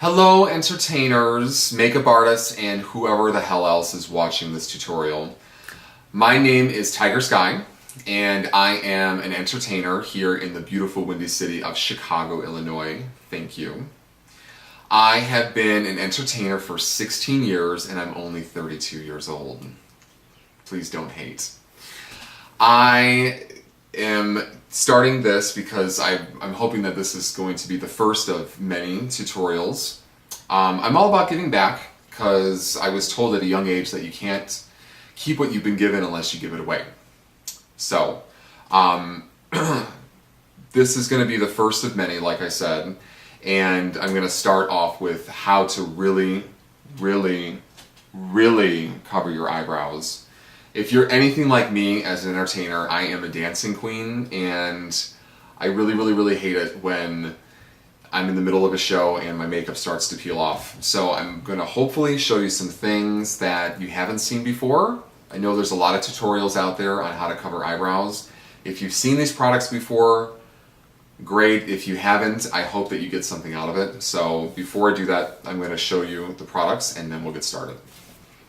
Hello entertainers, makeup artists, and whoever the hell else is watching this tutorial. My name is Tiger Sky, and I am an entertainer here in the beautiful windy city of Chicago, Illinois. Thank you. I have been an entertainer for 16 years and I'm only 32 years old. Please don't hate. I am starting this because I'm hoping that this is going to be the first of many tutorials. I'm all about giving back because I was told at a young age that you can't keep what you've been given unless you give it away. So, this is going to be the first of many, like I said, and I'm going to start off with how to really cover your eyebrows. If you're anything like me as an entertainer, I am a dancing queen, and I really hate it when I'm in the middle of a show and my makeup starts to peel off. So I'm going to hopefully show you some things that you haven't seen before. I know there's a lot of tutorials out there on how to cover eyebrows. If you've seen these products before, great. If you haven't, I hope that you get something out of it. So before I do that, I'm going to show you the products and then we'll get started.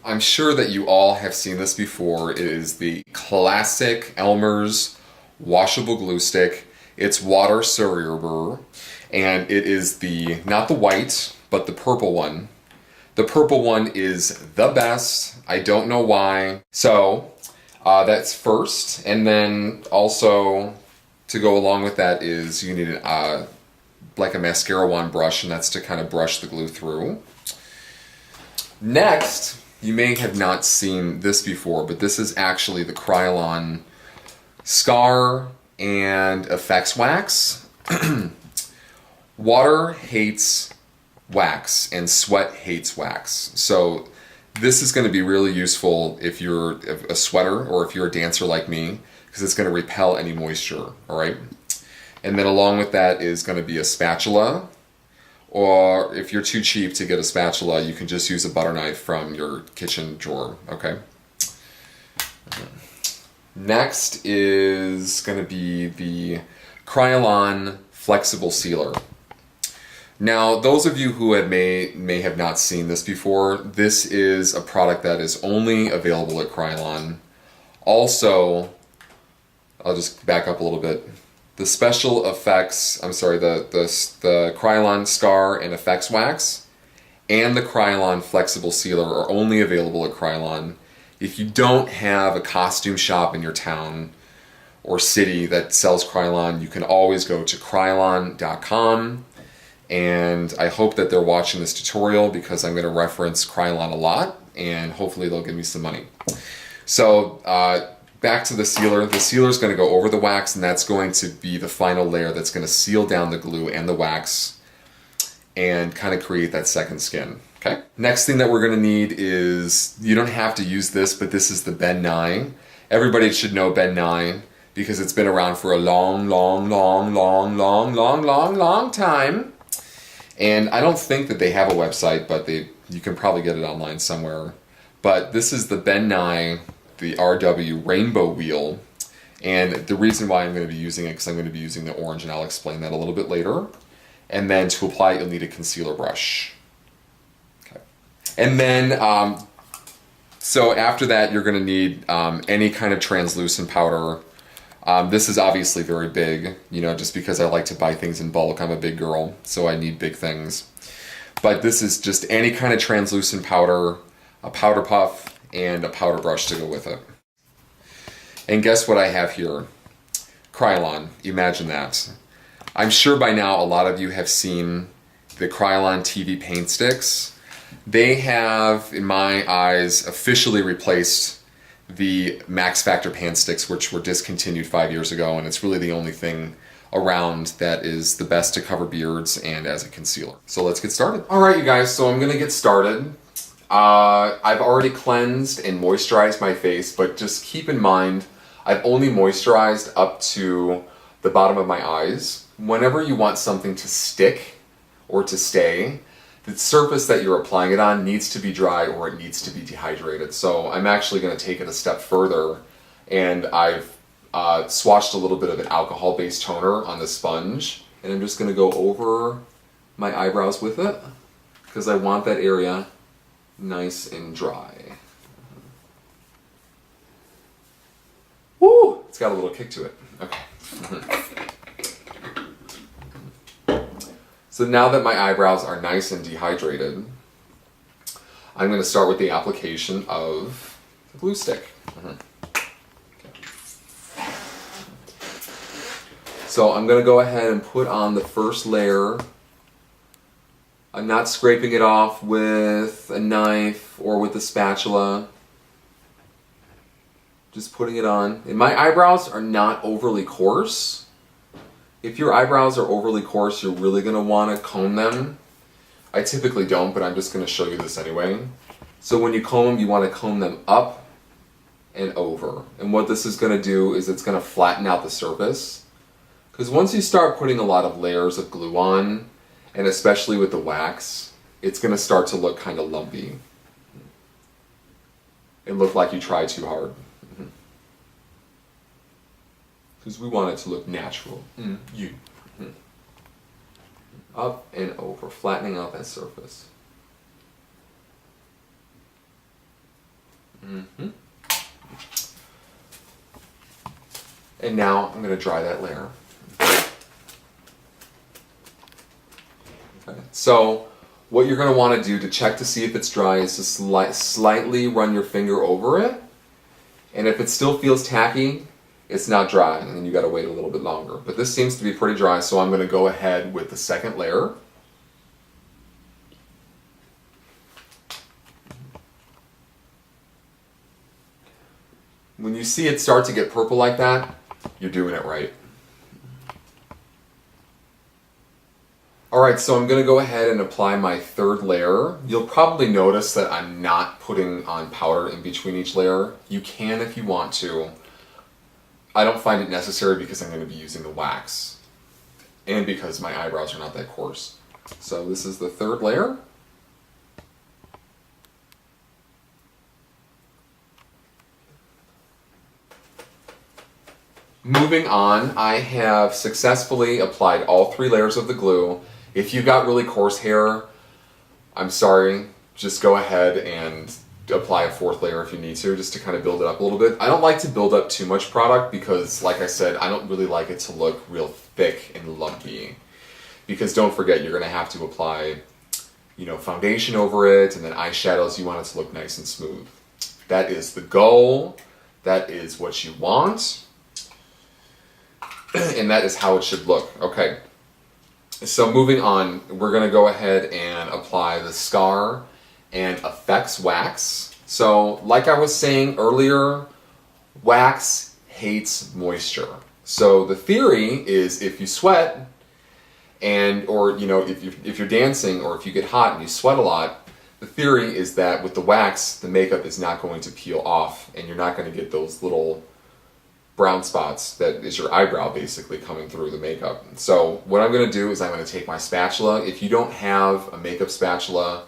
I'm sure that you all have seen this before. It is the classic Elmer's washable glue stick. It's water soluble, and it is not the white, but the purple one. The purple one is the best. I don't know why. So that's first, and then also to go along with that is you need like a mascara wand brush, and that's to kind of brush the glue through. Next, you may have not seen this before, but this is actually the Kryolan Scar and Effects Wax. Water hates wax and sweat hates wax. So this is going to be really useful if you're a sweater or if you're a dancer like me, because it's going to repel any moisture, all right? And then along with that is going to be a spatula. Or if you're too cheap to get a spatula, you can just use a butter knife from your kitchen drawer, okay? Next is going to be the Kryolan Flexible Sealer. Now, those of you who may have not seen this before, this is a product that is only available at Kryolan. Also, I'll just back up a little bit. The special effects, the Kryolan Scar and Effects Wax and the Kryolan Flexible Sealer are only available at Kryolan. If you don't have a costume shop in your town or city that sells Kryolan, you can always go to kryolan.com, and I hope that they're watching this tutorial because I'm going to reference Kryolan a lot, and hopefully they'll give me some money. So, back to the sealer. The sealer is going to go over the wax, and that's going to be the final layer that's going to seal down the glue and the wax and kind of create that second skin. Okay. Next thing that we're going to need is, you don't have to use this, but this is the Ben Nye. Everybody should know Ben Nye because it's been around for a long time. And I don't think that they have a website, but you can probably get it online somewhere. But this is the Ben Nye, the RW Rainbow Wheel, and the reason why I'm going to be using it because I'm going to be using the orange, and I'll explain that a little bit later. And then to apply it, you'll need a concealer brush. Okay. And then, so after that, you're going to need any kind of translucent powder. This is obviously very big, just because I like to buy things in bulk. I'm a big girl, so I need big things. But this is just any kind of translucent powder, a powder puff, and a powder brush to go with it. And guess what I have here? Kryolan. Imagine that. I'm sure by now a lot of you have seen the Kryolan TV paint sticks. They have, in my eyes, officially replaced the Max Factor pan sticks, which were discontinued 5 years ago, and it's really the only thing around that is the best to cover beards and as a concealer. So let's get started. Alright you guys, so I'm going to get started. I've already cleansed and moisturized my face, but just keep in mind, I've only moisturized up to the bottom of my eyes. Whenever you want something to stick or to stay, the surface that you're applying it on needs to be dry or it needs to be dehydrated. So I'm actually going to take it a step further, and I've swatched a little bit of an alcohol-based toner on the sponge, and I'm just going to go over my eyebrows with it. because I want that area nice and dry. Woo! It's got a little kick to it. Okay. So now that my eyebrows are nice and dehydrated, I'm going to start with the application of the glue stick. So I'm going to go ahead and put on the first layer. I'm not scraping it off with a knife or with a spatula. Just putting it on. And my eyebrows are not overly coarse. If your eyebrows are overly coarse, you're really going to want to comb them. I typically don't, but I'm just going to show you this anyway. So when you comb them, you want to comb them up and over. And what this is going to do is it's going to flatten out the surface. Because once you start putting a lot of layers of glue on, and especially with the wax, it's going to start to look kind of lumpy. It looked like you tried too hard. Because we want it to look natural. Up and over, flattening out that surface. And now I'm going to dry that layer. Okay. So what you're going to want to do to check to see if it's dry is to slightly run your finger over it. And if it still feels tacky, it's not dry, and then you got to wait a little bit longer. But this seems to be pretty dry, so I'm going to go ahead with the second layer. When you see it start to get purple like that, you're doing it right. Alright, so I'm going to go ahead and apply my third layer. You'll probably notice that I'm not putting on powder in between each layer. You can if you want to. I don't find it necessary because I'm going to be using the wax. And because my eyebrows are not that coarse. So this is the third layer. Moving on, I have successfully applied all 3 layers of the glue. If you've got really coarse hair, I'm sorry, just go ahead and apply a 4th layer if you need to, just to kind of build it up a little bit. I don't like to build up too much product because, like I said, I don't really like it to look real thick and lumpy. Because don't forget, you're going to have to apply, foundation over it, and then eyeshadows. You want it to look nice and smooth. That is the goal. That is what you want. And that is how it should look. Okay. So moving on, we're going to go ahead and apply the Scar and Effects Wax. So, like I was saying earlier, wax hates moisture. So the theory is if you sweat, or if you're dancing, or if you get hot and you sweat a lot, the theory is that with the wax, the makeup is not going to peel off, and you're not going to get those little brown spots that is your eyebrow basically coming through the makeup. So what I'm going to do is I'm going to take my spatula. If you don't have a makeup spatula,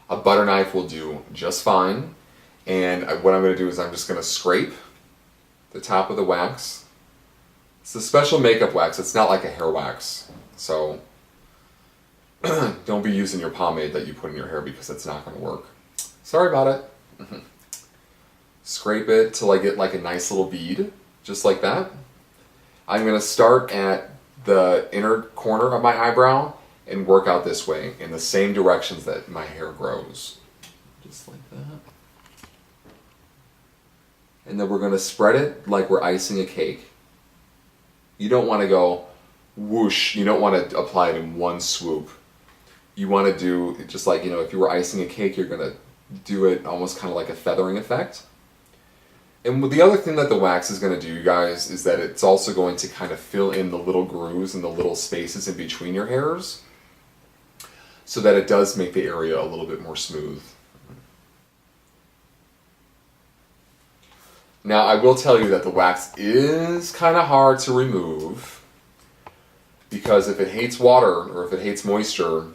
a butter knife will do just fine. And what I'm going to do is I'm just going to scrape the top of the wax. It's a special makeup wax. It's not like a hair wax. So don't be using your pomade that you put in your hair because it's not going to work. Sorry about it. Scrape it till I get like a nice little bead. Just like that. I'm going to start at the inner corner of my eyebrow and work out this way in the same directions that my hair grows. Just like that. And then we're going to spread it like we're icing a cake. You don't want to go whoosh. You don't want to apply it in one swoop. You want to do, just like, if you were icing a cake, you're going to do it almost kind of like a feathering effect. And the other thing that the wax is going to do, you guys, is that it's also going to kind of fill in the little grooves and the little spaces in between your hairs so that it does make the area a little bit more smooth. Now, I will tell you that the wax is kind of hard to remove because if it hates water or if it hates moisture,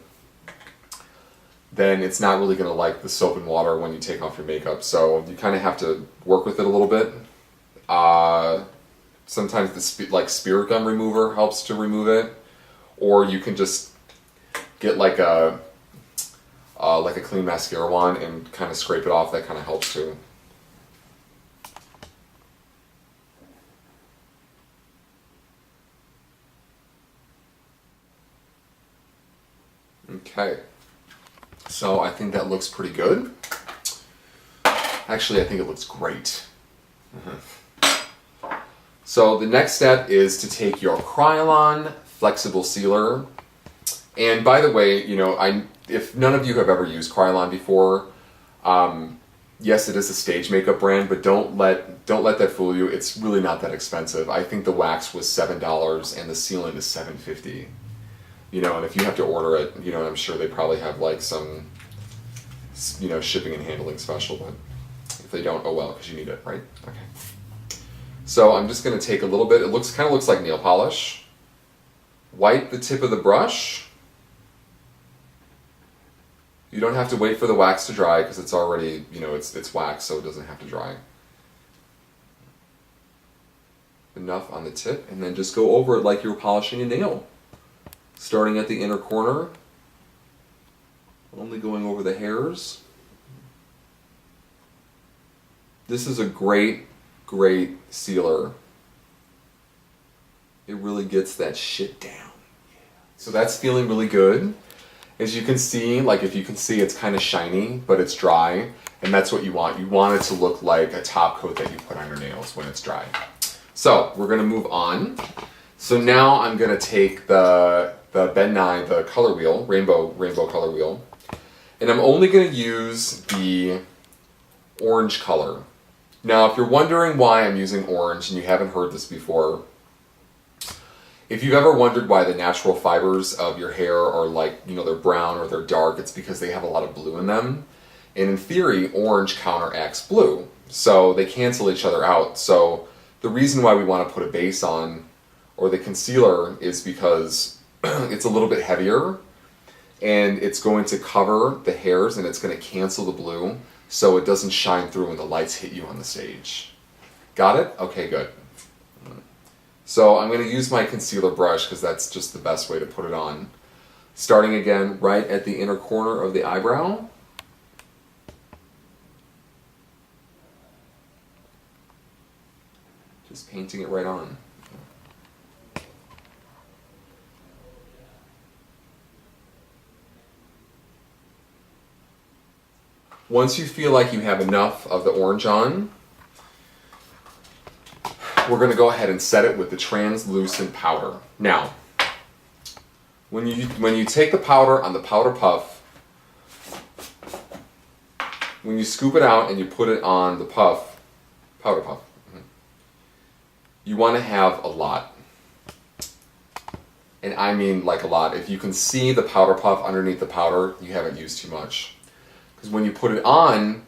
then it's not really going to like the soap and water when you take off your makeup. So you kind of have to work with it a little bit. Sometimes the spirit gum remover helps to remove it. Or you can just get like a like a clean mascara wand and kind of scrape it off. That kind of helps too. Okay, so I think that looks pretty good. Actually, I think it looks great. So the next step is to take your Krylon flexible sealer. And by the way, you know, if none of you have ever used Krylon before, yes, it is a stage makeup brand, but don't let that fool you. It's really not that expensive. I think the wax was $7 and the sealant is $7.50. You know, and if you have to order it, you know, I'm sure they probably have like some, you know, shipping and handling special, but if they don't, oh well, because you need it, right? Okay. So I'm just going to take a little bit. It kind of looks like nail polish. Wipe the tip of the brush. You don't have to wait for the wax to dry because it's already, you know, it's wax, so it doesn't have to dry. Enough on the tip, and then just go over it like you're polishing a nail. Starting at the inner corner, only going over the hairs. This is a great, great sealer. It really gets that shit down. So that's feeling really good. As you can see, like if you can see, it's kind of shiny, but it's dry, and that's what you want. You want it to look like a top coat that you put on your nails when it's dry. So we're gonna move on. So now I'm gonna take the Ben Nye, the color wheel, rainbow color wheel, and I'm only gonna use the orange color. Now, if you're wondering why I'm using orange and you haven't heard this before, if you've ever wondered why the natural fibers of your hair are like, you know, they're brown or they're dark, it's because they have a lot of blue in them. And in theory, orange counteracts blue. So they cancel each other out. So the reason why we want to put a base on, or the concealer, is because it's a little bit heavier and it's going to cover the hairs and it's going to cancel the blue so it doesn't shine through when the lights hit you on the stage. Got it? Okay, good. So I'm going to use my concealer brush because that's just the best way to put it on. Starting again right at the inner corner of the eyebrow. Just painting it right on. Once you feel like you have enough of the orange on, we're going to go ahead and set it with the translucent powder. Now, when you take the powder on the powder puff, when you scoop it out and you put it on the powder puff, you want to have a lot. And I mean like a lot. If you can see the powder puff underneath the powder, you haven't used too much. Because when you put it on,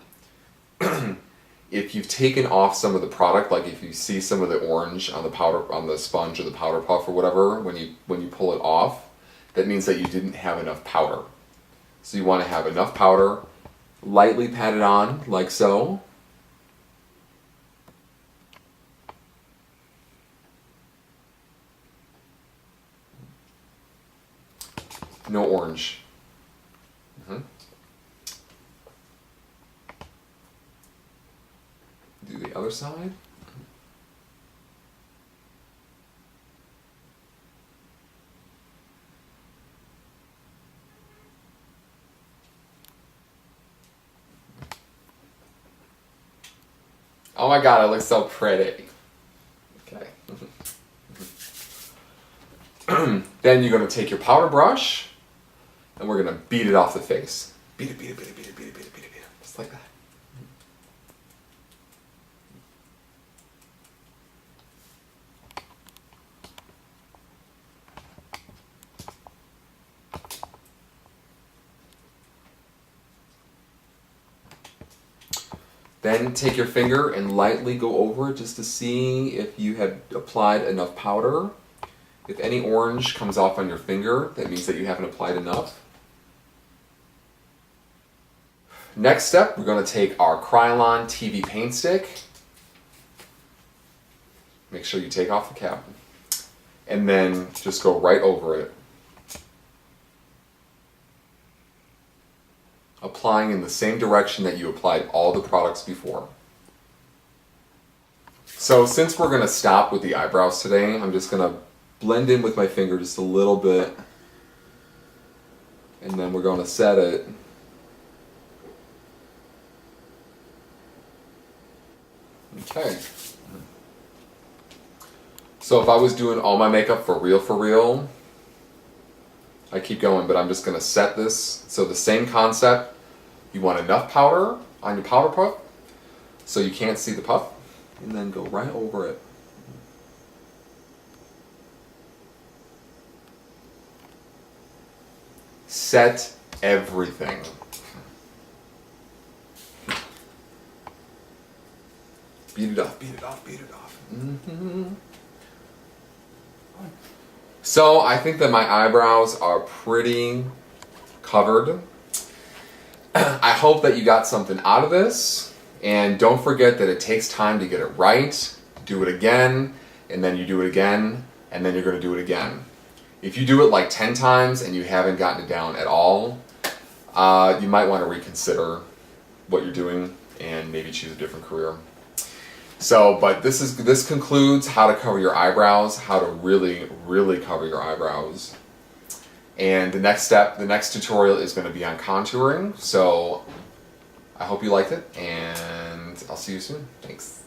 if you've taken off some of the product, like if you see some of the orange on the powder, on the sponge or the powder puff or whatever, when you pull it off, that means that you didn't have enough powder. So you want to have enough powder, lightly pat it on, like so. No orange. Do the other side. Oh my god, it looks so pretty. Okay. Then you're going to take your powder brush and we're going to beat it off the face. Beat it, beat it, beat it, beat it, beat it, beat it, beat it, beat it. Just like that. Then take your finger and lightly go over it just to see if you had applied enough powder. If any orange comes off on your finger, that means that you haven't applied enough. Next step, we're going to take our Krylon TV paint stick. Make sure you take off the cap. And then just go right over it. applying in the same direction that you applied all the products before. So since we're going to stop with the eyebrows today, I'm just going to blend in with my finger just a little bit, and then we're going to set it. Okay. So if I was doing all my makeup for real, I keep going, but I'm just going to set this. So the same concept, you want enough powder on your powder puff so you can't see the puff, and then go right over it. Set everything. Beat it off, beat it off, beat it off. Mm-hmm. So I think that my eyebrows are pretty covered. I hope that you got something out of this. And don't forget that it takes time to get it right. Do it again, and then you do it again, and then you're going to do it again. If you do it like 10 times and you haven't gotten it down at all, you might want to reconsider what you're doing and maybe choose a different career. So, but this concludes how to cover your eyebrows, how to really cover your eyebrows. And the next step, the next tutorial is going to be on contouring. So I hope you liked it, and I'll see you soon. Thanks.